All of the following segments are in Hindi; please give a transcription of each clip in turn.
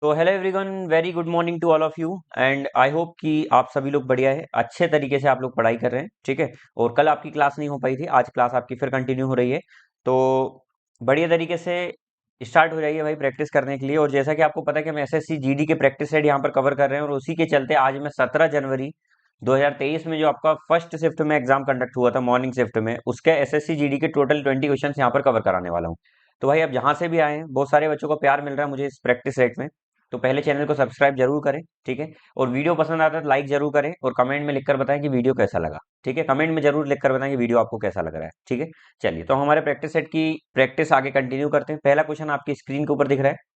तो hello everyone, very good morning to all of you and I hope कि आप सभी लोग बढ़िया है, अच्छे तरीके से आप लोग पढ़ाई कर रहे हैं। ठीक है। और कल आपकी क्लास नहीं हो पाई थी, आज क्लास आपकी फिर कंटिन्यू हो रही है। तो बढ़िया तरीके से स्टार्ट हो जाइए भाई प्रैक्टिस करने के लिए। और जैसा कि आपको पता है कि हम एसएससी जीडी के प्रैक्टिस सेट यहाँ पर कवर कर रहे हैं, और उसी के चलते आज मैं 17 जनवरी 2023 में जो आपका फर्स्ट शिफ्ट में एग्जाम कंडक्ट हुआ था मॉर्निंग शिफ्ट में, उसके एसएससी जीडी के टोटल 20 क्वेश्चन यहाँ पर कवर कराने वाला हूँ। तो भाई आप जहां से भी आए हैं, बहुत सारे बच्चों को प्यार मिल रहा है मुझे इस प्रैक्टिस सेट में। तो पहले चैनल को सब्सक्राइब जरूर करें। ठीक है। और वीडियो पसंद आता है तो लाइक जरूर करें, और कमेंट में लिखकर बताएं कि वीडियो कैसा लगा। ठीक है, कमेंट में जरूर लिखकर बताएं कि वीडियो आपको कैसा लग रहा है। ठीक है। चलिए, तो हमारे प्रैक्टिस सेट की प्रैक्टिस आगे कंटिन्यू करते हैं। पहला क्वेश्चन आपकी स्क्रीन के ऊपर दिख रहा है।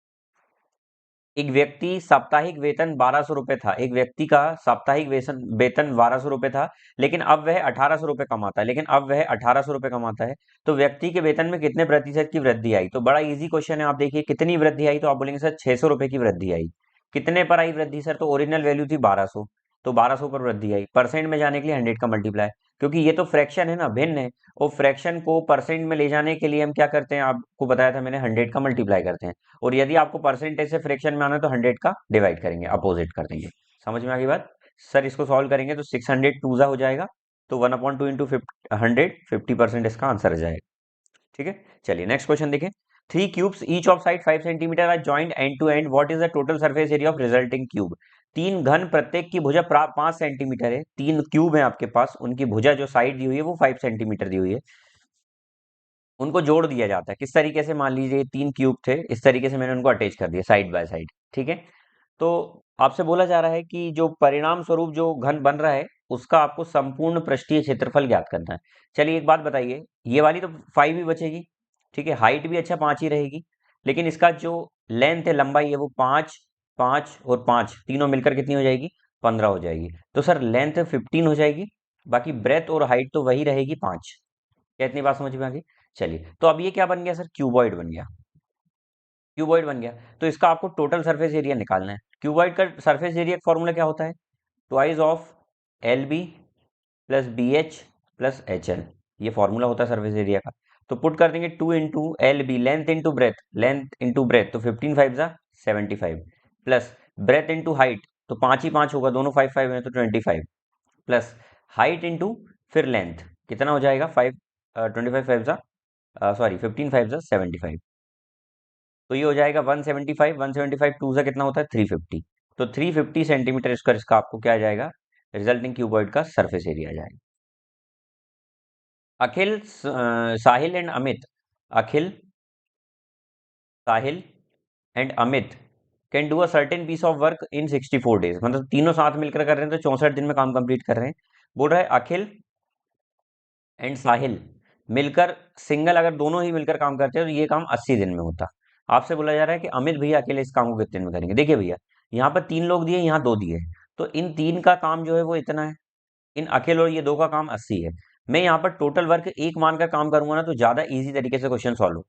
एक व्यक्ति साप्ताहिक वेतन 1200 रुपए था। एक व्यक्ति का साप्ताहिक वेतन 1200 रुपए था, लेकिन अब वह 1800 रुपए कमाता है। तो व्यक्ति के वेतन में कितने प्रतिशत की वृद्धि आई? तो बड़ा इजी क्वेश्चन है। आप देखिए कितनी वृद्धि आई, तो आप बोलेंगे सर 600 रुपए की वृद्धि आई। कितने पर आई वृद्धि सर? तो ओरिजिनल वैल्यू थी 1200, तो 1200 पर वृद्धि आई। परसेंट में जाने के लिए 100 का मल्टीप्लाई, क्योंकि ये तो फ्रैक्शन है ना, भिन्न है। और फ्रैक्शन को परसेंट में ले जाने के लिए हम क्या करते हैं, आपको बताया था मैंने, 100 का मल्टीप्लाई करते हैं। और यदि आपको परसेंटेज से फ्रैक्शन में आना है तो 100 का डिवाइड करेंगे, अपोजिट कर देंगे। समझ में आ गई बात? सर इसको सॉल्व करेंगे तो 600 टूजा हो जाएगा, तो 1/2 इंटू 100, 50% इसका आंसर आ जाएगा। ठीक है। चलिए नेक्स्ट क्वेश्चन देखें। Three cubes each of side 5 centimetre are joined end to end, what is the total surface area of resulting cube? तीन घन प्रत्येक की भुजा 5 सेंटीमीटर है। तीन क्यूब है आपके पास, उनकी भुजा जो साइड दी हुई है वो 5 सेंटीमीटर दी हुई है। उनको जोड़ दिया जाता है किस तरीके से? मान लीजिए तीन क्यूब थे, इस तरीके से मैंने उनको अटैच कर दिया साइड बाय साइड। ठीक है। तो आपसे बोला जा रहा है कि जो परिणाम स्वरूप जो घन बन रहा है, उसका आपको संपूर्ण पृष्ठीय क्षेत्रफल ज्ञात करना है। चलिए एक बात बताइए, ये वाली तो 5 ही बचेगी। ठीक है, हाइट भी अच्छा 5 ही रहेगी, लेकिन इसका जो लेंथ है, लंबाई है, वो 5, 5 और 5 तीनों मिलकर कितनी हो जाएगी? 15 हो जाएगी। तो सर लेंथ 15 हो जाएगी, बाकी ब्रेथ और हाइट तो वही रहेगी 5। क्या इतनी बात समझ में आ गई? चलिए, तो अब ये क्या बन गया सर? क्यूबॉइड बन गया। क्यूबॉइड बन गया, तो इसका आपको टोटल सरफेस एरिया निकालना है। क्यूबॉइड का सरफेस एरिया फॉर्मूला क्या होता है? Twice of L B plus B H plus H L, ये फॉर्मूला होता है सरफेस एरिया का। तो पुट कर देंगे 2 into L B, length into breadth तो 15 5 जा 75, प्लस ब्रेथ इंटू हाइट, तो 5 ही 5 होगा, दोनों 5 5 है तो 25, प्लस हाइट इंटू फिर लेंथ, कितना हो जाएगा? 5, 25 5 जा, सॉरी 15 5 जा 75, तो ये हो जाएगा 175। 175 टू से कितना होता है? 350। तो 350 सेंटीमीटर स्क्वायर इसका आपको क्या आ जाएगा? रिजल्टिंग क्यूबॉइड का सरफेस एरिया आ जाएगा। Sahil and Amit, Akhil, Sahil and Amit can do a certain piece of work in 64 days, मतलब तीनों साथ मिलकर कर रहे हैं तो 64 दिन में काम कंप्लीट कर रहे हैं। बोल रहा है अखिल एंड साहिल मिलकर, सिंगल अगर दोनों ही मिलकर काम करते हैं तो ये काम 80 दिन में होता। आपसे बोला जा रहा है कि अमित भैया अकेले इस काम को कितने दिन में करेंगे? देखिए भैया, यहाँ पर 3 लोग दिए, यहाँ 2 दिए, तो इन 3 का काम जो है वो इतना है, इन अकेले और ये 2 का काम 80 है। मैं यहाँ पर टोटल वर्क एक मानकर काम करूंगा ना, तो ज्यादा इजी तरीके से क्वेश्चन सॉल्व हो।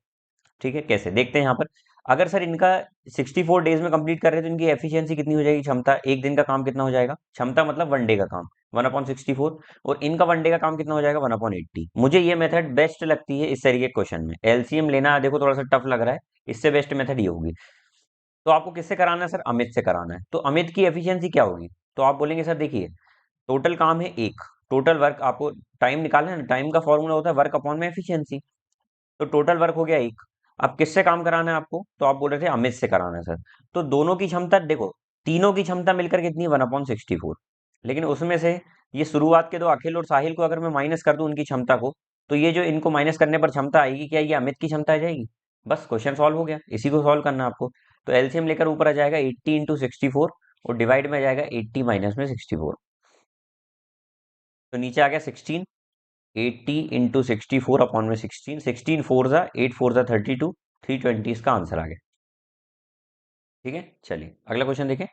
ठीक है, कैसे देखते हैं यहाँ पर। अगर सर इनका 64 डेज में कंप्लीट कर रहे हैं तो इनकी एफिशिएंसी कितनी हो जाएगी? क्षमता, एक दिन का काम कितना हो जाएगा? क्षमता मतलब 1 डे का काम 1/64, और इनका 1 डे का काम कितना हो जाएगा? 1/80। मुझे ये मेथड बेस्ट लगती है इस तरीके के क्वेश्चन में। एलसीएम लेना देखो थोड़ा सा टफ लग रहा है, इससे बेस्ट मेथड ये होगी। तो आपको किससे कराना है सर? अमित से कराना है। तो अमित की एफिशिएंसी क्या होगी? तो आप बोलेंगे सर देखिए, टोटल काम है एक, टोटल वर्क आपको टाइम निकालना है ना, टाइम का फॉर्मूला होता है वर्क अपॉन में एफिशिएंसी। तो टोटल वर्क हो गया एक। अब किससे काम कराना है आपको? तो आप बोल रहे थे अमित से कराना है सर। तो दोनों की क्षमता देखो, तीनों की क्षमता मिलकर कितनी है? 1/64। लेकिन उसमें से ये शुरुआत के दो अखिल और साहिल को अगर मैं माइनस कर दूं उनकी क्षमता को, तो ये जो इनको माइनस करने पर क्षमता आएगी, क्या ये अमित की क्षमता आ जाएगी? बस क्वेश्चन सॉल्व हो गया, इसी को सॉल्व करना है आपको। तो एलसीएम लेकर ऊपर आ जाएगा 80 इंटू 64, और डिवाइड में आ जाएगा 80 माइनस में 64, तो नीचे आ गया 16। 80 इंटू 64 अपॉन में 16, 16 4 जा 8 4 जा 32, 320 इसका आंसर आ गया। ठीक है, चलिए अगला क्वेश्चन देखें।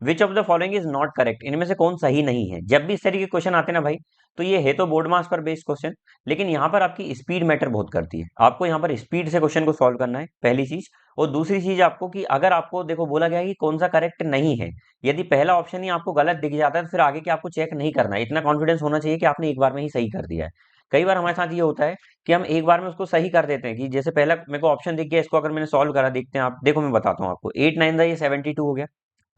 Which of the following is not correct, इनमें से कौन सही नहीं है? जब भी इस तरीके के क्वेश्चन आते हैं ना भाई, तो ये है तो बोर्ड मास पर बेस्ड क्वेश्चन, लेकिन यहाँ पर आपकी स्पीड मैटर बहुत करती है। आपको यहाँ पर स्पीड से क्वेश्चन को सॉल्व करना है, पहली चीज। और दूसरी चीज आपको, कि अगर आपको देखो बोला गया है कि कौन सा करेक्ट नहीं है, यदि पहला ऑप्शन ही आपको गलत दिख जाता है तो फिर आगे के आपको चेक नहीं करना है, इतना कॉन्फिडेंस होना चाहिए कि आपने एक बार में ही सही कर दिया है। कई बार हमारे साथ ये होता है कि हम एक बार में उसको सही कर देते हैं, कि जैसे पहला मेरे को ऑप्शन दिख गया, इसको अगर मैंने सॉल्व करा, देखते हैं आप, देखो मैं बताता हूँ आपको। 8 9 था, ये 72 हो गया।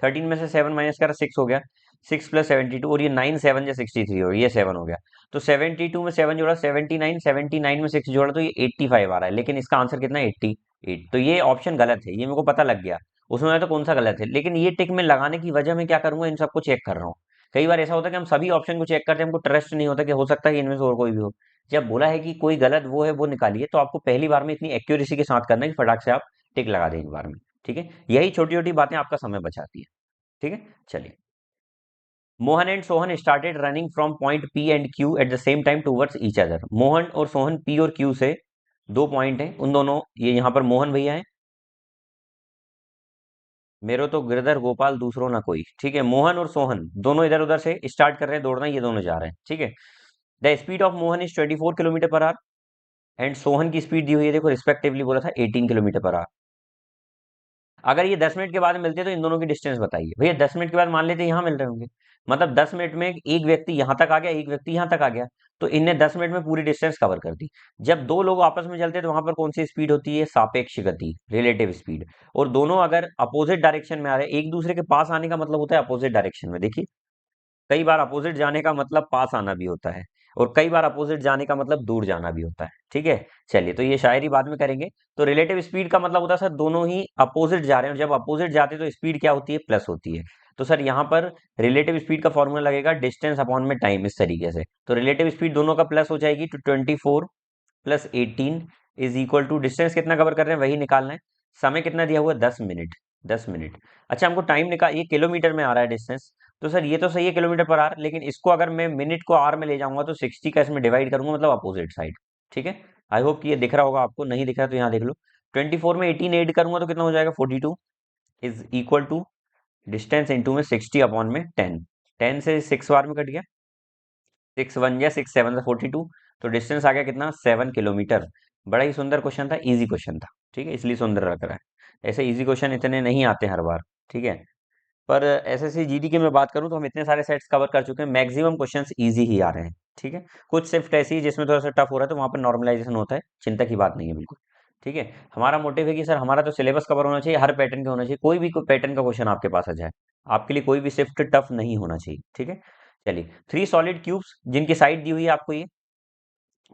13 में से 7 माइनस करा, 6 हो गया। 6 प्लस 72, और ये 9 7 या 63 हो गया, ये 7 हो गया। तो 72 में 7 जोड़ा 79, 79 में 6 जोड़ा तो ये 85 आ रहा है, लेकिन इसका आंसर कितना है? 88। तो ये ऑप्शन गलत है, ये मेरे को पता लग गया। उसमें तो कौन सा गलत है, लेकिन ये टिक में लगाने की वजह मैं क्या करूंगा, इन सबको चेक कर रहा हूँ। कई बार ऐसा होता है कि हम सभी ऑप्शन को चेक करते हैं, हमको ट्रस्ट नहीं होता कि हो सकता है कि इनमें से और कोई भी हो। जब बोला है कि कोई गलत वो है वो निकालिए, तो आपको पहली बार में इतनी एक्यूरेसी के साथ करना है कि फटाक से आप टिक लगा दें एक बार में। ठीक है, यही छोटी छोटी बातें आपका समय बचाती है। ठीक है, चलिए। Mohan and Sohan started running from point P and Q eight the same time towards each other. Mohan और सोहन पी और क्यू से, दो पॉइंट हैं, उन दोनों, ये यहाँ पर मोहन भैया हैं, मेरो तो गिरधर गोपाल दूसरों ना कोई। ठीक है, मोहन और सोहन दोनों इधर उधर से स्टार्ट कर रहे हैं दौड़ना, ये दोनों जा रहे हैं। ठीक है, the speed of Mohan is 24 kilometre per hour, and Sohan की स्पीड दी हुई है, देखो रिस्पेक्टिवली बोला था 18 किलोमीटर पर आवर। अगर ये 10 मिनट के बाद मिलते तो इन दोनों की डिस्टेंस बताइए। भैया 10 मिनट के बाद मान लेते यहाँ मिल रहे होंगे, मतलब 10 मिनट में एक व्यक्ति यहाँ तक आ गया, एक व्यक्ति यहाँ तक आ गया, तो इनने 10 मिनट में पूरी डिस्टेंस कवर कर दी। जब दो लोग आपस में चलते हैं तो वहां पर कौन सी स्पीड होती है? सापेक्ष गति, रिलेटिव स्पीड। और दोनों अगर अपोजिट डायरेक्शन में आ रहे हैं, एक दूसरे के पास आने का मतलब होता है अपोजिट डायरेक्शन में। देखिए, कई बार अपोजिट जाने का मतलब पास आना भी होता है, और कई बार अपोजिट जाने का मतलब दूर जाना भी होता है। ठीक है, चलिए, तो ये शायरी बाद में करेंगे। तो रिलेटिव स्पीड का मतलब होता है सर दोनों ही अपोजिट जा रहे हैं, और जब अपोजिट जाते हैं तो स्पीड क्या होती है? प्लस होती है। तो सर यहाँ पर रिलेटिव स्पीड का फॉर्मूला लगेगा डिस्टेंस अपॉन में टाइम, इस तरीके से। तो रिलेटिव स्पीड दोनों का प्लस हो जाएगी, तो 24 + 18 इज इक्वल टू, डिस्टेंस कितना कवर कर रहे हैं वही निकालना है। समय कितना दिया हुआ है? 10 मिनट। 10 मिनट। अच्छा, हमको टाइम निकाल, ये किलोमीटर में आ रहा है डिस्टेंस। तो सर ये तो सही है किलोमीटर पर आवर, लेकिन इसको अगर मैं मिनट को आर में ले जाऊंगा तो 60 का इसमें डिवाइड करूंगा, मतलब अपोजिट साइड। ठीक है, आई होप कि ये दिख रहा होगा आपको, नहीं दिख रहा तो यहाँ देख लो। 24 में 18 ऐड करूंगा तो कितना हो जाएगा? 42 is equal to distance into में 60 अपॉन में 10। 10 से 6 बार में कट गया, 6 1 या 6 7 42। तो डिस्टेंस आ गया कितना? 7 किलोमीटर। बड़ा ही सुंदर क्वेश्चन था, इजी क्वेश्चन था। ठीक है, इसलिए सुंदर लग रहा है। ऐसे इजी क्वेश्चन इतने नहीं आते हर बार। ठीक है, पर एसएससी जीडी की मैं बात करूं तो हम इतने सारे सेट्स कवर कर चुके हैं, मैक्सिमम क्वेश्चंस इजी ही आ रहे हैं। ठीक है, कुछ शिफ्ट ऐसी है जिसमें थोड़ा सा टफ हो रहा है, तो वहां पर नॉर्मलाइजेशन होता है, चिंता की बात नहीं है बिल्कुल। ठीक है, हमारा मोटिव है कि सर हमारा तो सिलेबस कवर होना चाहिए, हर पैटर्न का होना चाहिए, कोई भी पैटर्न का क्वेश्चन आपके पास आ जाए, आपके लिए कोई भी शिफ्ट टफ नहीं होना चाहिए। ठीक है, चलिए। 3 सॉलिड क्यूब्स जिनकी साइड दी हुई है आपको ये,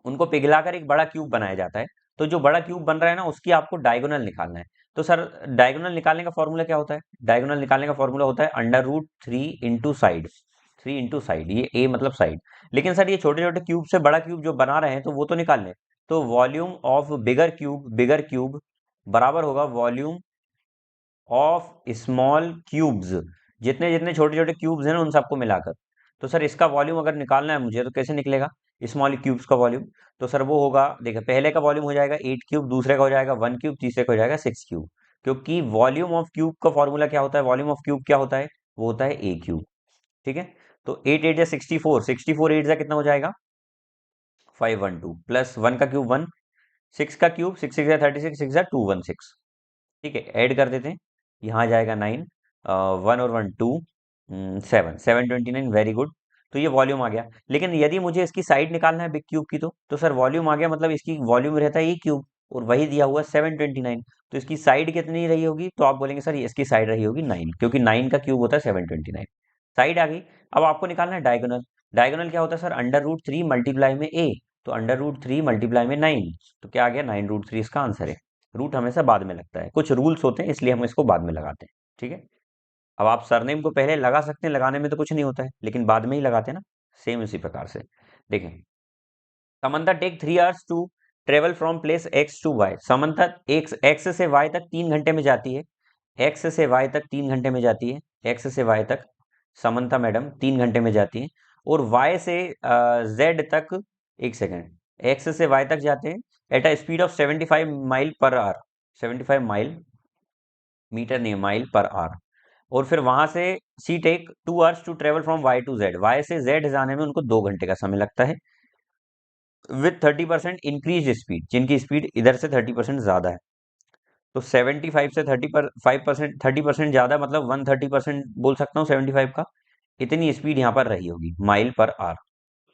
उनको पिघलाकर एक बड़ा क्यूब बनाया जाता है। तो जो बड़ा क्यूब बन रहा है ना, उसकी आपको डायगोनल निकालना है। तो सर डायगोनल निकालने का फॉर्मूला क्या होता है? डायगोनल निकालने का फॉर्मूला होता है under root 3 into side. 3 into side, ये ए मतलब साइड। लेकिन सर ये छोटे छोटे क्यूब से बड़ा क्यूब जो बना रहे हैं, तो वो तो निकाल लें। तो वॉल्यूम ऑफ बिगर क्यूब बराबर होगा वॉल्यूम ऑफ स्मॉल क्यूब्स, जितने जितने छोटे छोटे क्यूब्स हैं ना उन सबको मिलाकर। तो सर इसका वॉल्यूम अगर निकालना है मुझे, तो कैसे निकलेगा स्मॉल क्यूब्स का वॉल्यूम? तो सर वो होगा, देखिए, पहले का वॉल्यूम हो जाएगा 8 क्यूब, दूसरे का हो जाएगा 1 क्यूब, तीसरे का हो जाएगा 6 क्यूब। क्योंकि वॉल्यूम ऑफ क्यूब का फॉर्मूला क्या होता है? वॉल्यूम ऑफ क्यूब क्या होता है? वो होता है A क्यूब। ठीक है, तो 8 8 या 64, 64 8 कितना हो जाएगा? 512 प्लस 1 का क्यूब 1, 6 का क्यूब 6 6 36, 6 216। ठीक है, ऐड कर देते हैं, यहाँ आ जाएगा 9, 1 और 1 2, 7 729, वेरी गुड। तो ये वॉल्यूम आ गया। लेकिन यदि मुझे इसकी साइड निकालना है बिग क्यूब की, तो सर वॉल्यूम आ गया, मतलब इसकी वॉल्यूम रहता है E क्यूब, और वही दिया हुआ है 729। तो इसकी साइड कितनी रही होगी? तो आप बोलेंगे सर इसकी साइड रही होगी 9, क्योंकि 9 का क्यूब होता है 729। साइड आ गई। अब आपको निकालना है डायगोनल। डायगोनल क्या होता है सर? अंडर रूट 3 मल्टीप्लाई में ए, तो अंडर रूट 3 मल्टीप्लाई में 9, तो क्या आ गया? 9 √3 इसका आंसर है। रूट हमेशा बाद में लगता है, कुछ रूल्स होते हैं इसलिए हम इसको बाद में लगाते हैं। ठीक है, अब आप सरनेम को पहले लगा सकते हैं, लगाने में तो कुछ नहीं होता है, लेकिन बाद में ही लगाते हैं ना, सेम इसी प्रकार से। देखें, Samantha take 3 hours to travel from place X to Y. Samantha X से वाई तक 3 घंटे में जाती है। एक्स से वाई तक 3 घंटे में जाती है। एक्स से वाई तक समंथा मैडम 3 घंटे में जाती है। और वाई से जेड तक, एक सेकेंड, एक्स से वाई तक जाते हैं at a speed of 75 mile per hour. 75 mile, metre नहीं, माइल पर आवर। और फिर वहां से she take 2 hours to travel from Y to Z. Y से जेड जाने में उनको 2 घंटे का समय लगता है, विथ 30% इंक्रीज स्पीड, जिनकी स्पीड इधर से 30% ज्यादा है। तो 75 से 35%, 30% ज्यादा, मतलब 130% बोल सकता हूँ 75 का। इतनी स्पीड यहाँ पर रही होगी माइल पर आवर।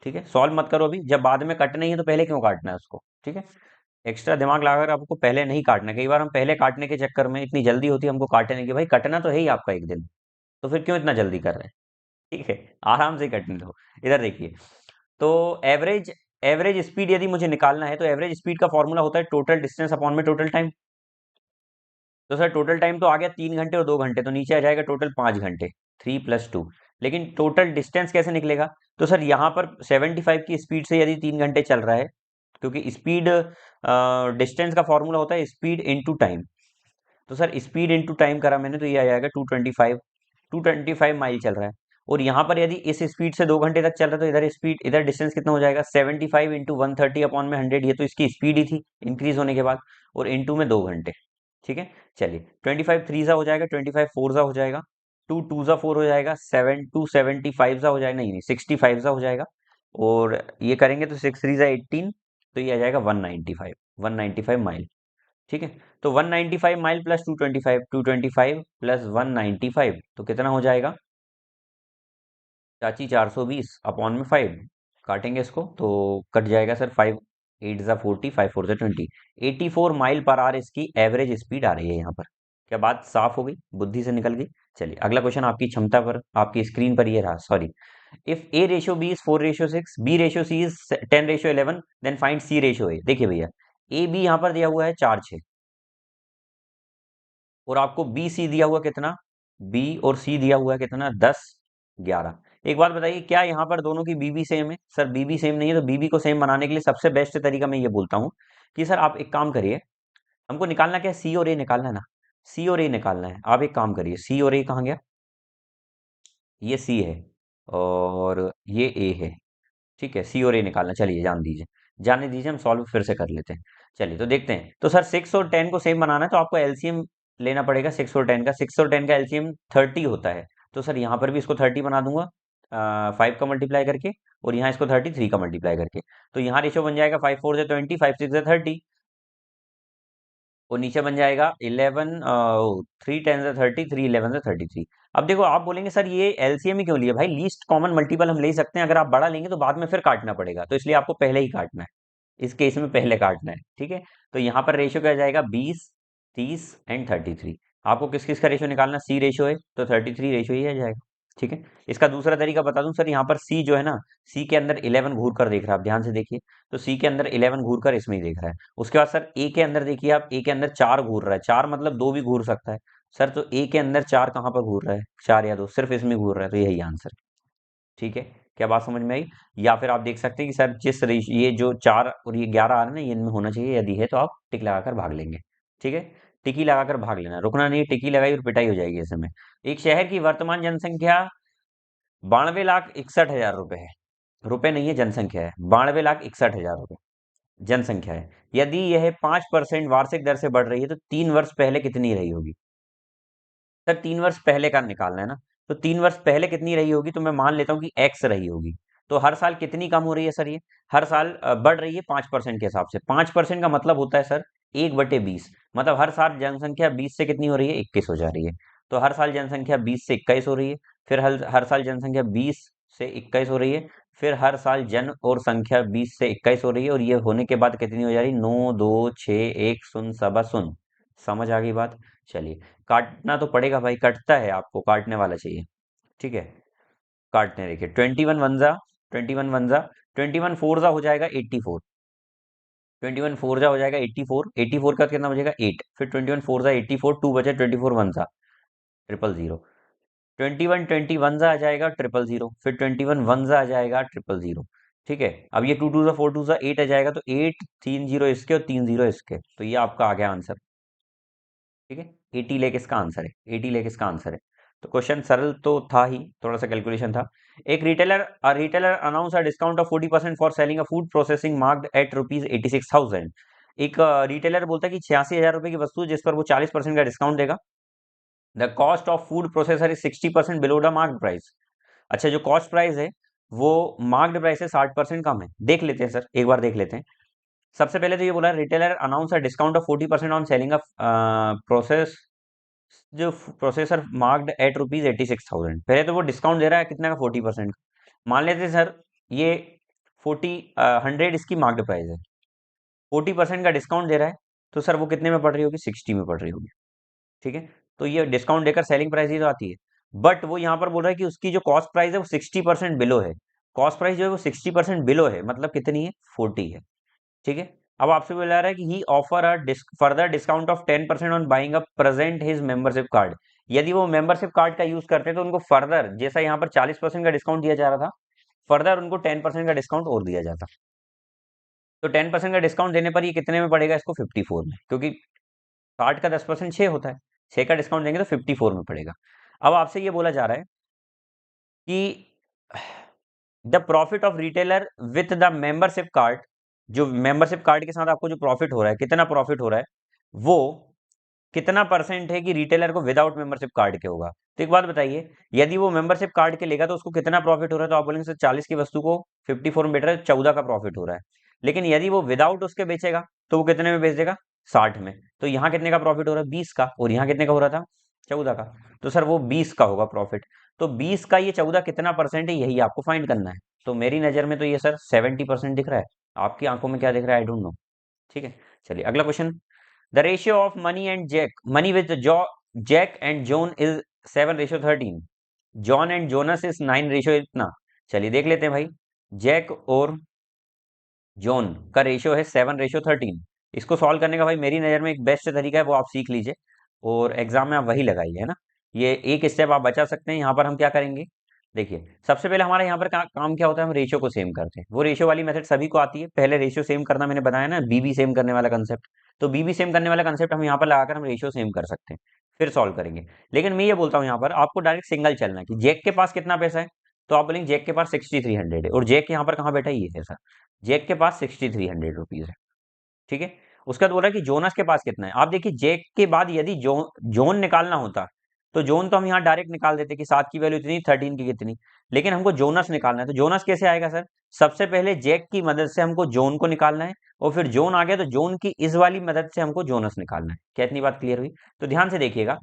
ठीक है, सॉल्व मत करो अभी, जब बाद में कटना ही है तो पहले क्यों काटना है उसको, ठीक है। एक्स्ट्रा दिमाग लगाकर आपको पहले नहीं काटना। कई बार हम पहले काटने के चक्कर में इतनी जल्दी होती है हमको काटने की, भाई कटना तो है ही आपका एक दिन, तो फिर क्यों इतना जल्दी कर रहे हैं, ठीक है। आराम से कटने दो। इधर देखिए, तो एवरेज एवरेज स्पीड यदि मुझे निकालना है तो एवरेज स्पीड का फॉर्मूला होता है टोटल डिस्टेंस अपॉन में टोटल टाइम। तो सर टोटल टाइम तो आ गया 3 घंटे और 2 घंटे, तो नीचे आ जाएगा टोटल 5 घंटे, 3 + 2। लेकिन टोटल डिस्टेंस कैसे निकलेगा? तो सर यहाँ पर 75 की स्पीड से यदि 3 घंटे चल रहा है, क्योंकि स्पीड डिस्टेंस का फॉर्मूला होता है स्पीड इंटू टाइम। तो सर स्पीड इंटू टाइम करा मैंने तो ये आ जाएगा 225, 225 माइल चल रहा है। और यहाँ पर यदि इस स्पीड से 2 घंटे तक चल रहा है तो इधर स्पीड, इधर डिस्टेंस कितना हो जाएगा? 75 इंटू 130 अपॉन में 100, ये तो इसकी स्पीड ही थी इंक्रीज होने के बाद, और इंटू में 2 घंटे, ठीक है। चलिए 25 थ्री सा हो जाएगा, 25 फोर सा हो जाएगा, 2 टू सा 4 हो जाएगा, 7 टू 75 सा हो जाएगा, नहीं नहीं 65 सा हो जाएगा, और ये करेंगे तो 6 थ्री सा 18, तो ये आ जाएगा 195, 195 माइल, ठीक है। तो 195 माइल प्लस 225, 225 प्लस 195, तो कितना हो जाएगा चाची? 420 अपॉन में 5, काटेंगे इसको तो कट जाएगा सर, 5 8 ज़ा 40, 5 4 ज़ा 20, 84 माइल पर आवर इसकी एवरेज स्पीड आ रही है यहाँ पर। क्या बात साफ हो गई, बुद्धि से निकल गई? चलिए अगला क्वेश्चन आपकी क्षमता पर, आपकी स्क्रीन पर ये रहा, sorry. If A ratio B is 4:6, B ratio C is 10:11, then find C ratio A. देखिए भैया, ए बी यहाँ पर दिया हुआ है 4:6, और आपको बी सी दिया हुआ कितना? बी और सी दिया हुआ है कितना? 10 11। एक बात बताइए, क्या यहाँ पर दोनों की बीबी सेम है? सर बीबी सेम नहीं है, तो बीबी को सेम बनाने के लिए सबसे बेस्ट तरीका मैं ये बोलता हूँ कि सर आप एक काम करिए, हमको निकालना क्या है? सी और ए निकालना है ना, सी और ए निकालना है। आप एक काम करिए, सी और ए कहाँ गया? ये सी है और ये ए है, ठीक है। सी और ए निकालना, चलिए जान दीजिए, जाने दीजिए, हम सॉल्व फिर से कर लेते हैं। चलिए तो देखते हैं। तो सर 6 और 10 को सेम बनाना है तो आपको एलसीएम लेना पड़ेगा 6 और 10 का। 6 और 10 का एलसीएम 30 होता है, तो सर यहाँ पर भी इसको 30 बना दूंगा, 5 का मल्टीप्लाई करके, और यहाँ इसको 33 का मल्टीप्लाई करके। तो यहाँ रेशो बन जाएगा 5 4 ज़ा 20, 5 6 ज़ा 30, और नीचे बन जाएगा 11, 3 10 ज़ा 30, 3 11 ज़ा 33। अब देखो आप बोलेंगे सर ये एलसीएम ही क्यों लिया? भाई लीस्ट कॉमन मल्टीपल हम ले सकते हैं, अगर आप बड़ा लेंगे तो बाद में फिर काटना पड़ेगा, तो इसलिए आपको पहले ही काटना है, इस केस में पहले काटना है, ठीक है। तो यहाँ पर रेशियो क्या जाएगा? 20 30 एंड 33। आपको किस किस का रेशियो निकालना? सी रेशियो है तो 33 रेशियो ही आ जाएगा, ठीक है। इसका दूसरा तरीका बता दूं सर, यहाँ पर सी जो है ना, सी के अंदर 11 घूर कर देख रहा है, आप ध्यान से देखिए, तो सी के अंदर 11 घूर कर इसमें ही देख रहा है। उसके बाद सर ए के अंदर देखिए आप, ए के अंदर 4 घूर रहा है, 4 मतलब 2 भी घूर सकता है सर, तो ए के अंदर 4 कहाँ पर घूर रहा है? 4 या 2 सिर्फ इसमें घूर रहा है, तो यही आंसर, ठीक है। क्या बात समझ में आई? या फिर आप देख सकते हैं कि सर जिस ये जो 4 और ये 11 आ रहा है ना, ये इनमें होना चाहिए, यदि है तो आप टिक लगाकर भाग लेंगे, ठीक है। टिकी लगाकर भाग लेना, रुकना नहीं, टिकी लगाई और पिटाई हो जाएगी ऐसे में। एक शहर की वर्तमान जनसंख्या 92,61,000 रुपए है, रुपए नहीं है, जनसंख्या है, 92,61,000 रुपए जनसंख्या है। यदि यह 5% वार्षिक दर से बढ़ रही है तो 3 वर्ष पहले कितनी रही होगी? सर 3 वर्ष पहले का निकालना है ना, तो 3 वर्ष पहले कितनी रही होगी? तो मैं मान लेता हूँ कि एक्स रही होगी। तो हर साल कितनी कम हो रही है सर? ये हर साल बढ़ रही है 5% के हिसाब से। 5% का मतलब होता है सर 1/20, मतलब हर साल जनसंख्या 20 से कितनी हो रही है? 21 हो जा रही है। तो हर साल जनसंख्या 20 से 21 हो रही है, फिर हर साल जनसंख्या 20 से 21 हो रही है, फिर हर साल जन और संख्या 20 से 21 हो रही है, और ये होने के बाद कितनी हो जा रही है? 9 2 6 1 शून्य सवा शून्य। समझ आ गई बात? चलिए, काटना तो पड़ेगा भाई, कटता है, आपको काटने वाला चाहिए, ठीक है। काटने देखिए, 21 वनजा 21 फोर जा हो जाएगा 84, 21 फोर जा हो जाएगा 84, 84 का कितना बचेगा? 8, फिर 21 4 जा 84, 2 बचा, 24 1 जा 000, 21 21 जा आ जाएगा 000, फिर 21 1 जा आ जाएगा 000, ठीक है। अब ये 2 2 जा 4 2 जा 8 आ जाएगा, तो 8 3 0 इसके और 3 0 इसके, तो ये आपका आ गया आंसर, ठीक है। 80 लेख इसका आंसर है, 80 लेख इसका आंसर है। तो क्वेश्चन सरल तो था ही, थोड़ा सा कैलकुलेशन था। एक retailer announce a discount of 40% for selling a food processing marked at ₹86,000। एक रिटेलर बोलता है कि 86,000 रुपए की वस्तु जिस पर वो 40% का डिस्काउंट देगा। The cost of food processor is 60% below the mark price. अच्छा, जो कॉस्ट प्राइस है वो मार्क्ड प्राइस से 60% कम है। देख लेते हैं सर, एक बार देख लेते हैं। सबसे पहले तो ये बोला, retailer announce a discount of 40% on selling of process जो प्रोसेसर मार्क्ड एट ₹86,000। पहले तो वो डिस्काउंट दे रहा है कितना का? 40%। मान लेते हैं सर ये 40 100 इसकी मार्केट प्राइस है, 40% का डिस्काउंट दे रहा है, तो सर वो कितने में पड़ रही होगी? 60 में पड़ रही होगी। ठीक है, तो ये डिस्काउंट देकर सेलिंग प्राइस ही तो आती है। बट वो यहाँ पर बोल रहा है कि उसकी जो कॉस्ट प्राइस है वो 60% बिलो है। कॉस्ट प्राइस जो है वो 60% बिलो है, मतलब कितनी है? 40 है। ठीक है, अब आपसे बोला रहा है कि he offer a further discount of 10% on buying a present his membership card. यदि वो मेंबरशिप कार्ड का यूज करते हैं तो उनको फर्दर, जैसा यहाँ पर 40% का डिस्काउंट दिया जा रहा था, फर्दर उनको 10% का डिस्काउंट और दिया जाता। तो 10% का डिस्काउंट देने पर ये कितने में पड़ेगा इसको? 54 में, क्योंकि 60 का 10% 6 होता है, 6 का डिस्काउंट देंगे तो 54 में पड़ेगा। अब आपसे ये बोला जा रहा है कि the profit of retailer with the membership card, जो मेंबरशिप कार्ड के साथ आपको जो प्रॉफिट हो रहा है, कितना प्रॉफिट हो रहा है, वो कितना परसेंट है कि रिटेलर को विदाउट मेंबरशिप कार्ड के होगा। तो एक बात बताइए, यदि वो मेंबरशिप कार्ड के लेगा तो उसको कितना प्रॉफिट हो रहा है? तो आप बोलेंगे सर 40 की वस्तु को 54 में बेच रहा है, 14 का प्रॉफिट हो रहा है। लेकिन यदि वो विदाउट उसके बेचेगा तो वो कितने में बेच देगा? 60 में। तो यहाँ कितने का प्रॉफिट हो रहा है? 20 का। और यहाँ कितने का हो रहा था? 14 का। तो सर वो 20 का होगा प्रॉफिट। तो 20 का ये 14 कितना परसेंट है, यही आपको फाइंड करना है। तो मेरी नजर में तो ये सर 70% दिख रहा है। आपकी आंखों में क्या दिख रहा है? I don't know. ठीक है, चलिए अगला question. The ratio of money with Jack and John is 7:13. John and Jonas is 9 ratio इतना। चलिए देख लेते हैं भाई। जैक और जॉन का रेशियो है 7:13। इसको सॉल्व करने का भाई मेरी नज़र में एक बेस्ट तरीका है, वो आप सीख लीजिए और एग्जाम में आप वही लगाइए, है ना। ये एक स्टेप आप बचा सकते हैं। यहाँ पर हम क्या करेंगे? देखिए, सबसे पहले हमारा यहाँ पर काम क्या होता है? हम रेशियो को सेम करते हैं। वो रेशियो वाली मेथड सभी को आती है। पहले रेशियो सेम करना मैंने बताया ना, बीबी सेम करने वाला कंसेप्ट। तो बीबी सेम करने वाला कंसेप्ट हम यहाँ पर लगाकर हम रेशियो सेम कर सकते हैं, फिर सॉल्व करेंगे। लेकिन मैं ये बोलता हूँ यहाँ पर आपको डायरेक्ट सिंगल चलना है कि जैक के पास कितना पैसा है। तो आप बोलेंगे जैक के पास 6300 है, और जैक यहाँ पर कहाँ बैठा है? ये है सर। जैक के पास 6300 रुपीज है। ठीक है, उसके बाद बोल रहा है कि जोनस के पास कितना है। आप देखिए, जैक के बाद यदि जोन निकालना होता तो जोन तो हम यहाँ डायरेक्ट निकाल देते कि 7 की वैल्यू इतनी, 13 की कितनी। लेकिन हमको जोनस निकालना है, तो जोनस कैसे आएगा सर? सबसे पहले जैक की मदद से हमको जोन को निकालना है, और फिर जोन आ गया तो जोन की इस वाली मदद से हमको जोनस निकालना है। क्या इतनी बात क्लियर हुई? तो ध्यान से देखिएगा,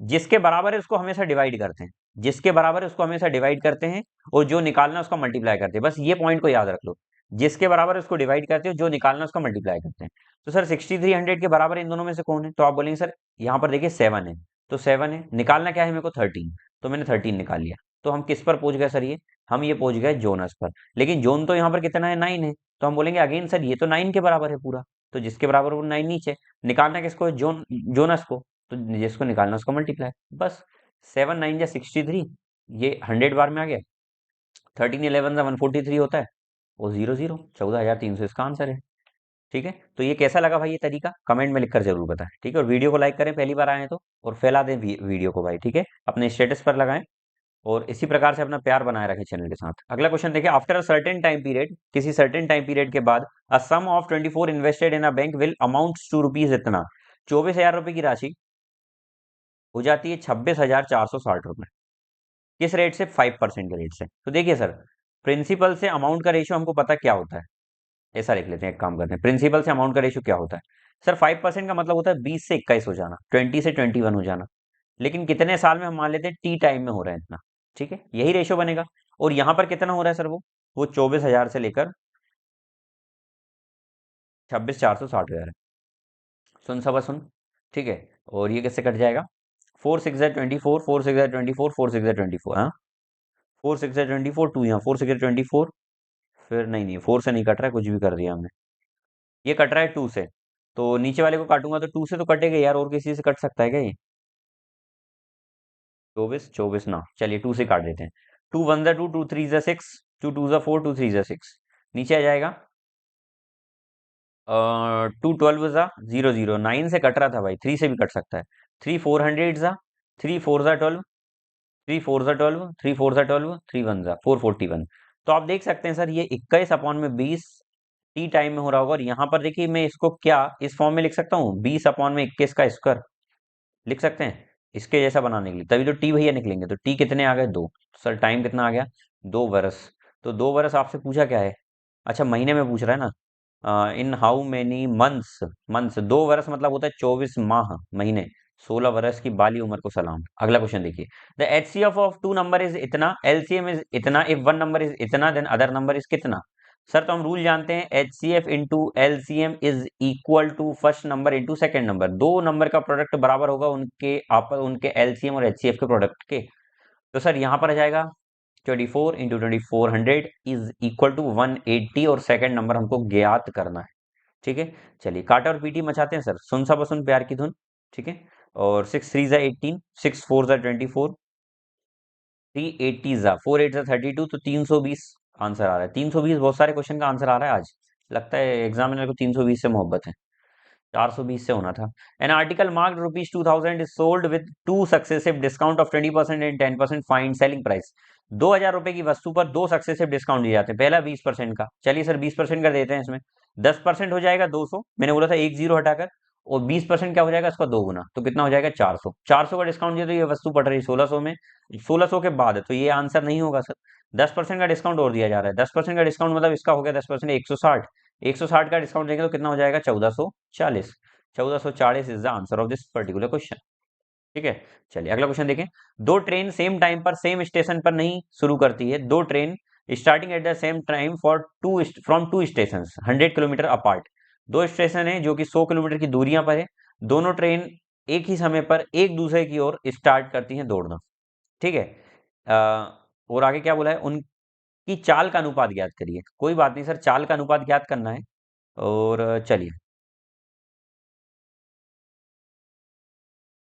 जिसके बराबर है उसको हमेशा डिवाइड करते हैं, जिसके बराबर है उसको हमेशा डिवाइड करते हैं, और जो निकालना है उसका मल्टीप्लाई करते हैं। बस ये पॉइंट को याद रख लो, जिसके बराबर है उसको डिवाइड करते हैं, जो निकालना है उसका मल्टीप्लाई करते हैं। तो सर 6300 के बराबर इन दोनों में से कौन है? तो आप बोलेंगे सर यहाँ पर देखिए 7 है, तो 7 है। निकालना क्या है मेरे को? 13। तो मैंने 13 निकाल लिया। तो हम किस पर पहुंच गए सर? ये हम ये पहुंच गए जोनस पर। लेकिन जोन तो यहाँ पर कितना है? 9 है। तो हम बोलेंगे अगेन सर ये तो 9 के बराबर है पूरा, तो जिसके बराबर वो 9 नीचे। निकालना किसको है? जोनस को। तो जिसको निकालना उसको मल्टीप्लाई, बस। 7 9 जा 63, ये 100 बार में आ गया। 13 11 जा 143 होता है, वो 0 0 14,300 इसका आंसर है। ठीक है, तो ये कैसा लगा भाई? ये तरीका कमेंट में लिखकर जरूर बताएं। ठीक है, और वीडियो को लाइक करें पहली बार आए हैं तो, और फैला दें वीडियो को भाई। ठीक है, अपने स्टेटस पर लगाएं, और इसी प्रकार से अपना प्यार बनाए रखें चैनल के साथ। अगला क्वेश्चन देखिए, after a certain time period, किसी सर्टेन टाइम पीरियड के बाद, a sum of 24 invested in a bank will amount to rupees इतना। 24,000 रुपए की राशि हो जाती है 26,460 रुपए। किस रेट से? 5% के रेट से। तो देखिए सर, प्रिंसिपल से अमाउंट का रेशियो हमको पता क्या होता है। ऐसा लिख लेते हैं, एक काम करते हैं, प्रिंसिपल से अमाउंट का रेशियो क्या होता है। सर 5% का मतलब होता है 20 से 21 हो जाना, 20 से 21 हो जाना। लेकिन कितने साल में? हम मान लेते हैं टी टाइम में हो रहा है इतना। ठीक है, यही रेशियो बनेगा। और यहाँ पर कितना हो रहा है सर? वो 24,000 से लेकर 26,460 है। सुन सब सुन। ठीक है, और ये किससे कट जाएगा? 4 6 जा 24, 4 6 जा 24, 4 6 जा 24, हाँ। 4 6 जा 24, 2 यहाँ 4 6 जा 24, फिर नहीं नहीं 4 से नहीं कट रहा है, कुछ भी कर दिया हमने। ये कट रहा है 2 से, तो नीचे वाले को काटूंगा तो 2 से तो कटेगा यार, और किसी से कट सकता है क्या ये? 24 24 ना, चलिए 2 से काट देते हैं। 2 1 जा 2, 2 3 जा 6, 2 2 जा 4, 2 3 जा 6। नीचे आ जाएगा 2 12 जा 0 0, 9 से कट रहा था भाई, 3 से भी कट सकता है। 3 4 100 जा, 3 4 जा 12, 3 4 जा 12, 3 4 जा 12, 3 1 जा 441। तो आप देख सकते हैं सर, ये 21/20 टी टाइम में हो रहा होगा। और यहाँ पर देखिए, मैं इसको क्या इस फॉर्म में लिख सकता हूँ? 20/21 का स्क्वायर लिख सकते हैं, इसके जैसा बनाने के लिए। तभी तो टी भैया निकलेंगे। तो टी कितने आ गए? 2। सर टाइम कितना आ गया? 2 बरस। तो 2 बरस आपसे पूछा क्या है? अच्छा, महीने में पूछ रहा है ना। In how many months? Months 2 बरस मतलब होता है 24 माह, महीने। 16 बरस की बाली उम्र को सलाम। अगला क्वेश्चन देखिए, the HCF of two number is इतना, एलसीएम इज इतना, इफ वन नंबर इज इतना, देन अदर नंबर इज कितना। सर तो हम रूल जानते हैं, H C F into LCM is equal to first number into second number. दो नंबर का प्रोडक्ट बराबर होगा उनके एलसीएम और एचसीएफ के प्रोडक्ट के। तो सर यहाँ पर आ जाएगा 24 इंटू 2400 इज इक्वल टू 180, और सेकंड नंबर हमको ज्ञात करना है। ठीक है, चलिए काटा और पीटी मचाते हैं सर, सुन सा बसुन प्यार की धुन। ठीक है, और 6 3 ज़ा 18, 6 4 ज़ा 24, 3 80 ज़ा 4 8 ज़ा 32, तो 320 आंसर आ रहा है। 320 बहुत सारे क्वेश्चन का आंसर आ रहा है आज, लगता है एग्जामिनर को 320 से मोहब्बत है, 420 से होना था। An article marked rupees 2000 is sold with two successive discount of 20% and 10% fine selling price. 2000 रुपए की वस्तु पर दो सक्सेसिव डिस्काउंट दिए जाते हैं, पहला 20% का, चलिए सर 20% का देते हैं इसमें। 10% हो जाएगा 200, मैंने बोला था एक जीरो हटाकर, और 20% क्या हो जाएगा इसका दो गुना, तो कितना हो जाएगा 400। 400 का डिस्काउंट दिया तो ये वस्तु पड़ रही है 1600 में, 1600 के बाद है, तो ये आंसर नहीं होगा सर। 10% का डिस्काउंट और दिया जा रहा है, 10% का डिस्काउंट मतलब इसका हो गया 10%, 160, 160 का डिस्काउंट देंगे तो कितना हो जाएगा 1440। 1440 is the answer of this particular question. ठीक है, चलिए अगला क्वेश्चन देखें। दो ट्रेन सेम टाइम पर सेम स्टेशन पर नहीं शुरू करती है, दो train starting at the same time for to from two station 100 kilometre apart. दो स्टेशन है जो कि 100 किलोमीटर की दूरियां पर है, दोनों ट्रेन एक ही समय पर एक दूसरे की ओर स्टार्ट करती हैं दौड़ना। ठीक है, और आगे क्या बोला है, उनकी चाल का अनुपात ज्ञात करिए। कोई बात नहीं सर, चाल का अनुपात ज्ञात करना है, और चलिए।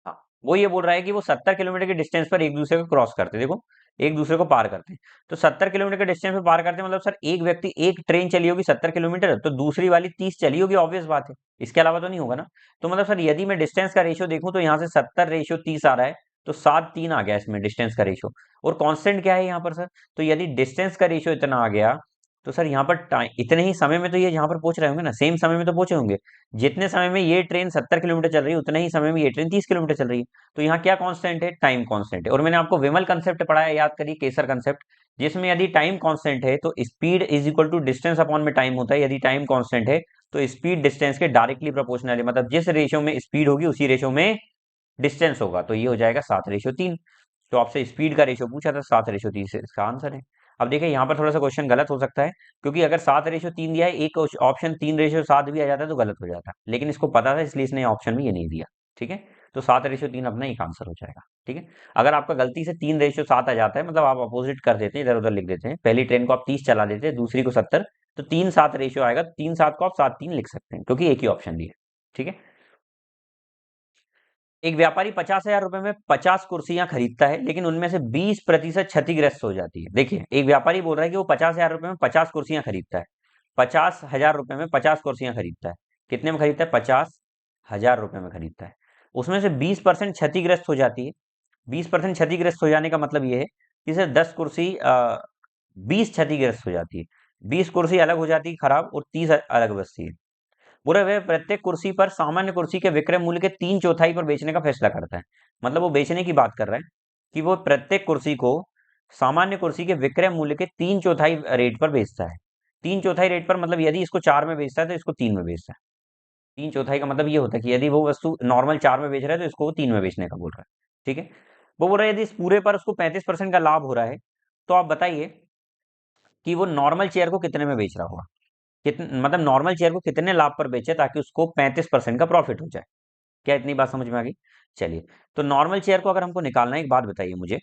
हाँ, वो ये बोल रहा है कि वो 70 किलोमीटर के डिस्टेंस पर एक दूसरे को क्रॉस करते हैं, देखो एक दूसरे को पार करते हैं। तो 70 किलोमीटर के डिस्टेंस पे पार करते हैं, मतलब सर एक व्यक्ति, एक ट्रेन चली होगी 70 किलोमीटर, तो दूसरी वाली 30 चली होगी, ऑब्वियस बात है, इसके अलावा तो नहीं होगा ना। तो मतलब सर यदि मैं डिस्टेंस का रेशियो देखूं तो यहाँ से 70/30 आ रहा है, तो 7:3 आ गया इसमें डिस्टेंस का रेशियो। और कांस्टेंट क्या है यहाँ पर सर, तो यदि डिस्टेंस का रेशियो इतना आ गया, तो सर यहाँ पर टाइम इतने ही समय में तो ये यहाँ पर पहुंच रहे होंगे ना, सेम समय में तो पहुंचे होंगे। जितने समय में ये ट्रेन 70 किलोमीटर चल रही है, उतने ही समय में ये ट्रेन 30 किलोमीटर चल रही है। तो यहाँ क्या कांस्टेंट है, टाइम कांस्टेंट है। और मैंने आपको विमल कंसेप्ट पढ़ाया, याद करिए, केसर कंसेप्ट, जिसमें यदि टाइम कांस्टेंट है तो speed is equal to distance upon में टाइम होता है। यदि टाइम कांस्टेंट है तो स्पीड डिस्टेंस के डायरेक्टली प्रोपोर्शनल है, मतलब जिस रेशियो में स्पीड होगी उसी रेशियो में डिस्टेंस होगा, तो ये हो जाएगा 7/3। तो आपसे स्पीड का रेशियो पूछा था, 7/3 इसका आंसर है। अब देखिए यहाँ पर थोड़ा सा क्वेश्चन गलत हो सकता है, क्योंकि अगर 7/3 दिया है, एक ऑप्शन 3/7 भी आ जाता है तो गलत हो जाता है, लेकिन इसको पता था इसलिए इसने ऑप्शन में ये नहीं दिया। ठीक है, तो 7/3 अपना एक आंसर हो जाएगा। ठीक है, अगर आपका गलती से 3/7 आ जाता है, मतलब आप अपोजिट कर देते हैं, इधर उधर लिख देते हैं, पहली ट्रेन को आप 30 चला देते हैं, दूसरी को 70, तो 3/7 रेशियो आएगा, 3/7 को आप 7/3 लिख सकते हैं, क्योंकि एक ही ऑप्शन दिया है। ठीक है, एक व्यापारी 50,000 रुपए में 50 कुर्सियां खरीदता है, लेकिन उनमें से 20% क्षतिग्रस्त हो जाती है। देखिए एक व्यापारी बोल रहा है कि वो 50,000 रुपए में 50 कुर्सियां खरीदता है, 50,000 रुपए में 50 कुर्सियां खरीदता है। कितने में खरीदता है, 50,000 रुपए में खरीदता है। उसमें से 20% क्षतिग्रस्त हो जाती है। 20% क्षतिग्रस्त हो जाने का मतलब ये है कि सर 10 कुर्सी 20 क्षतिग्रस्त हो जाती है, 20 कुर्सी अलग हो जाती है खराब, और 30 अलग बचती है। बुरे हुए प्रत्येक कुर्सी पर सामान्य कुर्सी के विक्रय मूल्य के 3/4 पर बेचने का फैसला करता है। मतलब वो बेचने की बात कर रहा है कि वो प्रत्येक कुर्सी को सामान्य कुर्सी के विक्रय मूल्य के 3/4 रेट पर बेचता है। 3/4 रेट पर मतलब यदि इसको 4 में बेचता है तो इसको 3 में बेचता है। 3/4 का मतलब ये होता है कि यदि वो वस्तु नॉर्मल 4 में बेच रहा है तो इसको वो 3 में बेचने का बोल रहा है। ठीक है, वो बोल रहा है यदि इस पूरे पर उसको 35% का लाभ हो रहा है, तो आप बताइए कि वो नॉर्मल चेयर को कितने में बेच रहा होगा। कितने, मतलब नॉर्मल शेयर को कितने लाभ पर बेचे ताकि उसको 35% का प्रॉफिट हो जाए। क्या इतनी बात समझ में आ गई? चलिए, तो नॉर्मल शेयर को अगर हमको निकालना है, एक बात बताइए मुझे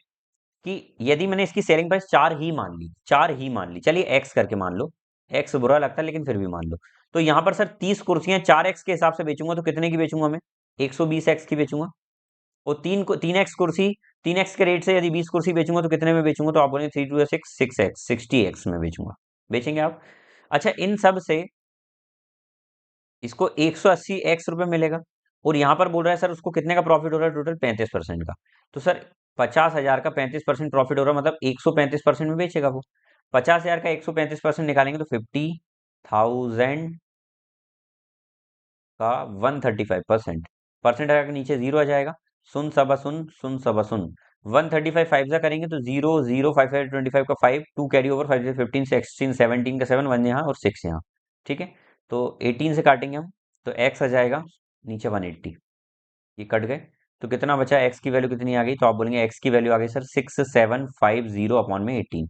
कि यदि मैंने इसकी सेलिंग प्राइस 4 ही मान ली, 4 ही मान ली, चलिए एक्स करके मान लो, एक्स बुरा लगता है लेकिन फिर भी मान लो, तो यहाँ पर सर 30 कुर्सियां 4x के हिसाब से बेचूंगा तो कितने की बेचूंगा मैं, 120x की बेचूंगा। और 3x कुर्सी, 3x के रेट से यदि 20 कुर्सी बेचूंगा तो कितने में बेचूंगा, तो आप बोलेंगे 3 2 6 6x 60x में बेचूंगा। बेचेंगे आप? अच्छा, इन सब से इसको 180 x रुपए मिलेगा, और यहाँ पर बोल रहा है सर उसको कितने का प्रॉफिट हो रहा है, टोटल 35% का। तो सर 50,000 का 35% प्रॉफिट हो रहा है, मतलब 135% में बेचेगा वो। 50,000 का 135% निकालेंगे तो 50,000 का 135%। परसेंट आकर नीचे जीरो आ जाएगा, सुन सबा सुन 135 फाइव जा करेंगे तो 0 0 5 5 25 का 5, 2 कैरी ओवर, 5 15 16 17 का 7, 1 यहाँ और 6 यहाँ। ठीक है, तो 18 से काटेंगे हम, तो x आ जाएगा नीचे 180, ये कट गए, तो कितना बचा, x की वैल्यू कितनी आ गई, तो आप बोलेंगे x की वैल्यू आ गई सर 6750 अपॉन में 18।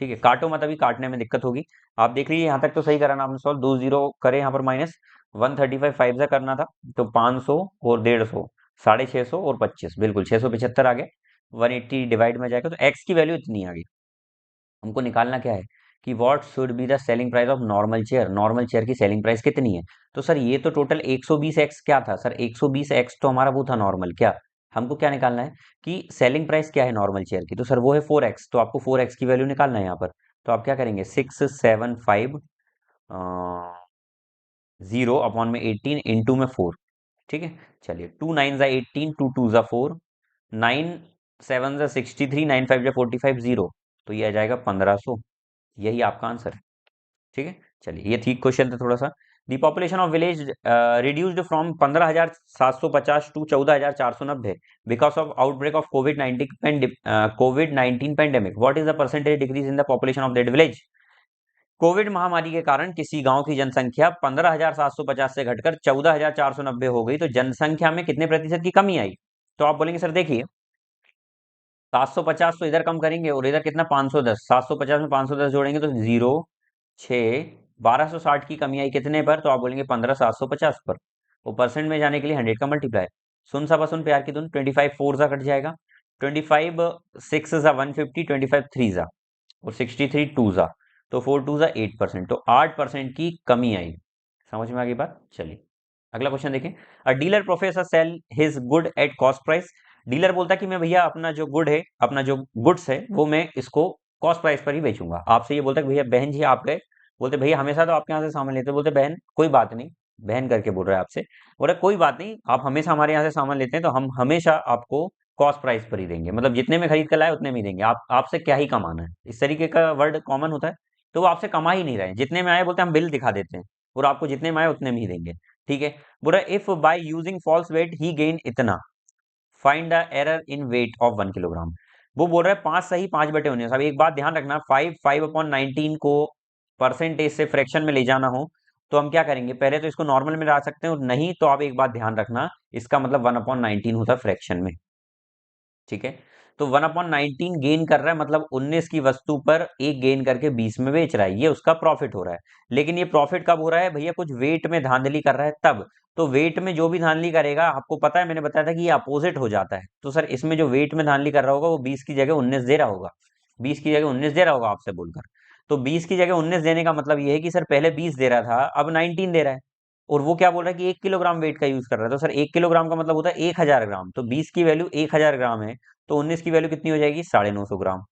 ठीक है, काटो मत, अभी काटने में दिक्कत होगी। आप देख लीजिए यहाँ तक तो सही करा ना आपने सॉल्व, 2 जीरो करे यहाँ पर माइनस, 135 फाइव से करना था, तो 500 और 150, 650 और 25, बिल्कुल 675 आ गया। 180 डिवाइड में जाएगा तो एक्स की वैल्यू इतनी आ गई। हमको निकालना क्या है कि what should be the selling price of normal chair, normal chair की सेलिंग प्राइस कितनी है। तो सर ये तो टोटल 120 एक्स क्या था सर, 120 एक्स तो हमारा वो था नॉर्मल, क्या हमको क्या निकालना है कि सेलिंग प्राइस क्या है नॉर्मल चेयर की, तो सर वो है 4x, तो आपको 4x की वैल्यू निकालना है यहाँ पर। तो आप क्या करेंगे, 675 जीरो अपॉन में 18 इंटू में 4, ठीक है। चलिए 2 9 ज़ा 18, 2 2 ज़ा 4, 9 7 ज़ा 63, 9 5 ज़ा 45, जीरो, तो ये आ जाएगा 1500, यही आपका आंसर है, ठीक है। चलिए ये ठीक क्वेश्चन था थोड़ा सा। The population of village reduced from 15,750 to 14,490 because of outbreak of COVID 19 pandemic, what is the percentage decrease in the population of that village. COVID महामारी के कारण किसी गांव की जनसंख्या 15,750 से घटकर 14,490 हो गई, तो जनसंख्या में कितने प्रतिशत की कमी आई। तो आप बोलेंगे सर देखिए 750 तो इधर कम करेंगे और इधर कितना 510, 750 में 510 जोड़ेंगे तो 0 6 1260 की कमी आई कितने पर, तो आप बोलेंगे 15,750 पर। वो परसेंट में जाने के लिए 100 का मल्टीप्लाई, सुन सा बसुन प्यार की धुन, 25 4 सा कट जाएगा, 25 6 सा 150, 25 3 सा और 63 2 सा, तो 4 2 सा 8%, तो 8% की कमी आई। समझ में आ गई बात। चलिए अगला क्वेश्चन देखें। अ dealer professor sell his good at cost price, dealer बोलता है कि मैं भैया अपना जो गुड है, अपना जो गुड्स है वो मैं इसको कॉस्ट प्राइस पर ही बेचूंगा। आपसे ये बोलता है कि भैया बहन जी आप गए, बोलते भैया हमेशा तो आपके यहाँ से सामान लेते हैं, बोलते बहन कोई बात नहीं, बहन करके बोल रहा है आपसे, बोल रहा कोई बात नहीं, आप हमेशा हमारे यहाँ से सामान लेते हैं तो हम हमेशा आपको कॉस्ट प्राइस पर ही देंगे, मतलब जितने में खरीद कर लाए उतने में ही देंगे, आप आपसे क्या ही कमाना है, इस तरीके का वर्ड कॉमन होता है। तो वो आपसे कमा ही नहीं रहे हैं, जितने में आए बोलते हैं हम बिल दिखा देते हैं और आपको जितने में आए उतने में ही देंगे, ठीक है। बोल रहा if by using false weight he gain इतना, find the error in weight of 1 kilogram. वो बोल रहा है 5 सही 5 बटे 19। अब एक बात ध्यान रखना, 5 को परसेंटेज से फ्रैक्शन में ले जाना हो तो हम क्या करेंगे, पहले तो इसको नॉर्मल में ला सकते हैं, और नहीं तो आप एक बात ध्यान रखना, इसका मतलब 1/19 होता है फ्रैक्शन में, ठीक है। तो 1/19 गेन कर रहा है, मतलब 19 की वस्तु पर एक गेन करके 20 में बेच रहा है, ये उसका प्रॉफिट हो रहा है। लेकिन ये प्रॉफिट कब हो रहा है भैया, कुछ वेट में धांधली कर रहा है तब। तो वेट में जो भी धांधली करेगा, आपको पता है मैंने बताया था कि ये अपोजिट हो जाता है, तो सर इसमें जो वेट में धांधली कर रहा होगा वो 20 की जगह 19 दे रहा होगा, 20 की जगह 19 दे रहा होगा आपसे बोलकर। तो 20 की जगह 19 देने का मतलब ये है कि सर पहले 20 दे रहा था, अब 19 दे रहा है। और वो क्या बोल रहा है कि 1 किलोग्राम वेट का यूज कर रहा है, तो सर 1 किलोग्राम का मतलब होता है 1000 ग्राम, तो 20 की वैल्यू 1000 ग्राम है, तो 19 की वैल्यू कितनी हो जाएगी, 950 ग्राम।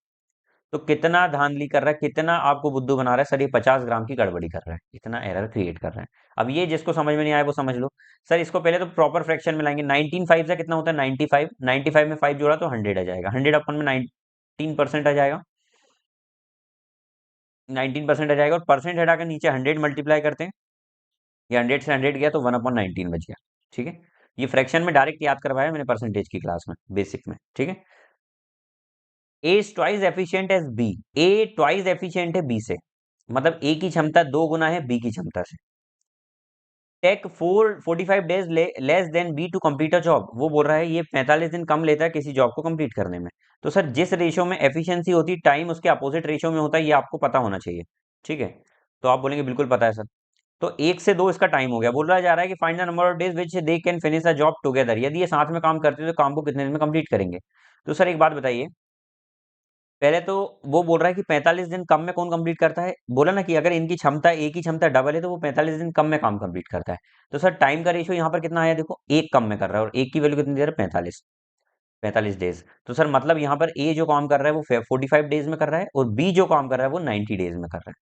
तो कितना धांधली कर रहा है, कितना आपको बुद्धू बना रहा है सर, ये 50 ग्राम की गड़बड़ी कर रहा है, इतना एरर क्रिएट कर रहा है। अब ये जिसको समझ में नहीं आया वो समझ लो। सर इसको पहले तो प्रॉपर फ्रैक्शन में लाएंगे, 19 5 से कितना होता है 95, 95 में 5 जोड़ा तो 100 आ जाएगा, 100 अपन में 19% आ जाएगा, 19% आ जाएगा, और परसेंट हटाकर नीचे 100 मल्टीप्लाई करते हैं, ये 100 से 100 गया तो 1/19 बच गया, ठीक है। ये फ्रैक्शन में डायरेक्ट याद करवाया मैंने परसेंटेज की क्लास में, बेसिक में, ठीक है। A is twice efficient as B, A twice efficient है बी से, मतलब ए की क्षमता 2 गुना है बी की क्षमता से। Take 45 days less than B to complete a job, वो बोल रहा है ये 45 दिन कम लेता है किसी जॉब को कंप्लीट करने में। तो सर जिस रेशियो में एफिशिएंसी होती है टाइम उसके अपोजिट रेशियो में होता है, ये आपको पता होना चाहिए, ठीक है। तो आप बोलेंगे बिल्कुल पता है सर। तो 1 से 2 इसका टाइम हो गया, बोल रहा जा रहा है कि find the number of days which they can finish a job together, यदि ये साथ में काम करते हैं तो काम को कितने दिन में कंप्लीट करेंगे। तो सर एक बात बताइए, पहले तो वो बोल रहा है कि 45 दिन कम में कौन कंप्लीट करता है, बोला ना कि अगर इनकी क्षमता एक ही क्षमता डबल है तो वो 45 दिन कम में काम कंप्लीट करता है। तो सर टाइम का रेशियो यहाँ पर कितना आया, देखो एक कम में कर रहा है और एक की वैल्यू कितनी दे रहा है 45, 45 डेज। तो सर मतलब यहाँ पर ए जो काम कर रहा है वो 45 डेज में कर रहा है और बी जो काम कर रहा है वो 90 डेज में कर रहा है,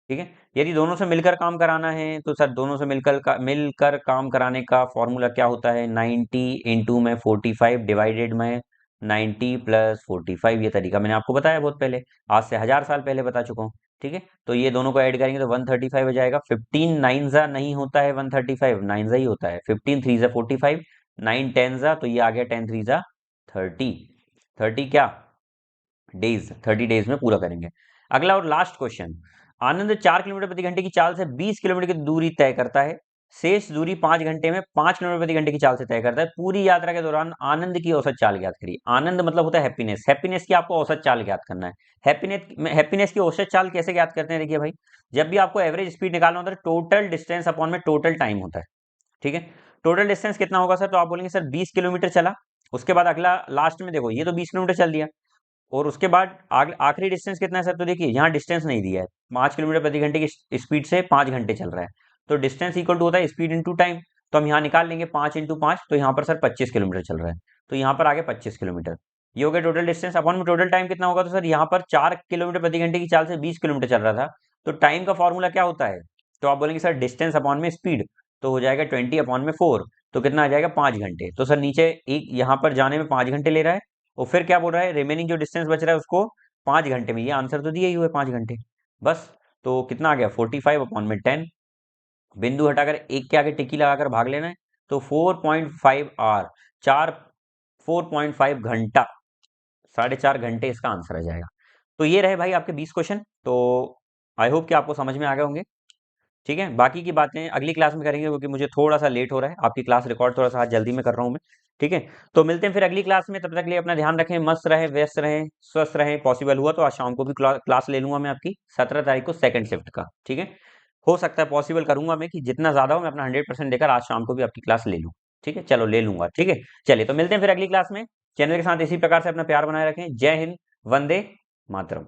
ठीक है। यदि दोनों से मिलकर काम कराना है तो सर दोनों से मिलकर काम कराने का फॉर्मूला क्या होता है, 90 इंटू में 45 डिवाइडेड में 90 प्लस 45, ये तरीका मैंने आपको बताया बहुत पहले, आज से 1000 साल पहले बता चुका हूँ, ठीक है। तो ये दोनों को ऐड करेंगे तो 135 हो जाएगा, 15 9 जा नहीं होता है 135, 9 जा ही होता है, 15 3 जा 45, 9 10 जा, तो ये आ गया 10 3 जा 30, 30 क्या डेज, 30 डेज में पूरा करेंगे। अगला और लास्ट क्वेश्चन, आनंद 4 किलोमीटर प्रति घंटे की चाल से 20 किलोमीटर की दूरी तय करता है, शेष दूरी 5 घंटे में 5 किलोमीटर प्रति घंटे की चाल से तय करता है। पूरी यात्रा के दौरान आनंद की औसत चाल ज्ञात करिए। आनंद मतलब होता है हैप्पीनेस, हैप्पीनेस की आपको औसत चाल ज्ञात करना है। हैप्पीनेस की औसत चाल कैसे ज्ञात करते हैं, देखिए भाई, जब भी आपको एवरेज स्पीड निकालना होता है, टोटल डिस्टेंस अपॉन में टोटल टाइम होता है, ठीक है। टोटल डिस्टेंस कितना होगा सर, तो आप बोलेंगे सर 20 किलोमीटर चला, उसके बाद अगला लास्ट में देखो ये तो 20 किलोमीटर चल दिया, और उसके बाद आखिरी डिस्टेंस कितना है सर, तो देखिए यहाँ डिस्टेंस नहीं दिया है, 5 किलोमीटर प्रति घंटे की स्पीड से 5 घंटे चल रहा है, तो डिस्टेंस इक्वल टू होता है स्पीड इंटू टाइम। तो हम यहाँ निकाल लेंगे 5 × 5, तो यहाँ पर सर 25 किलोमीटर चल रहा है, तो यहाँ पर आगे 25 किलोमीटर। ये हो गया टोटल डिस्टेंस। अपॉन में टोटल टाइम कितना होगा, तो सर यहाँ पर 4 किलोमीटर प्रति घंटे की चाल से 20 किलोमीटर चल रहा था, तो टाइम का फॉर्मूला क्या होता है, तो आप बोलेंगे सर डिस्टेंस अपॉन में स्पीड, तो हो जाएगा 20/4, तो कितना आ जाएगा 5 घंटे। तो सर नीचे एक यहाँ पर जाने में 5 घंटे ले रहा है, और फिर क्या बोल रहा है, रिमेनिंग जो डिस्टेंस बच रहा है उसको 5 घंटे में, ये आंसर तो दिया ही हुआ है 5 घंटे, बस। तो कितना आ गया 45/10, बिंदु हटाकर एक के आगे टिक्की लगाकर भाग लेना है, तो 4.5 आवर, 4.5 घंटा, 4.5 घंटे इसका आंसर आ जाएगा। तो ये रहे भाई आपके 20 क्वेश्चन। तो आई होप कि आपको समझ में आ गए होंगे, ठीक है। बाकी की बातें अगली क्लास में करेंगे, क्योंकि मुझे थोड़ा सा लेट हो रहा है, आपकी क्लास रिकॉर्ड थोड़ा सा आज जल्दी में कर रहा हूँ मैं, ठीक है। तो मिलते हैं फिर अगली क्लास में, तब तक के लिए अपना ध्यान रखें, मस्त रहें, व्यस्त रहें, स्वस्थ रहें। पॉसिबल हुआ तो आज शाम को भी क्लास ले लूंगा मैं आपकी, 17 तारीख को सेकंड शिफ्ट का, ठीक है। हो सकता है पॉसिबल करूंगा मैं कि जितना ज्यादा हो मैं अपना 100% देकर आज शाम को भी आपकी क्लास ले लूँ, ठीक है। चलो ले लूंगा, ठीक है। चलिए तो मिलते हैं फिर अगली क्लास में। चैनल के साथ इसी प्रकार से अपना प्यार बनाए रखें। जय हिंद, वंदे मातरम।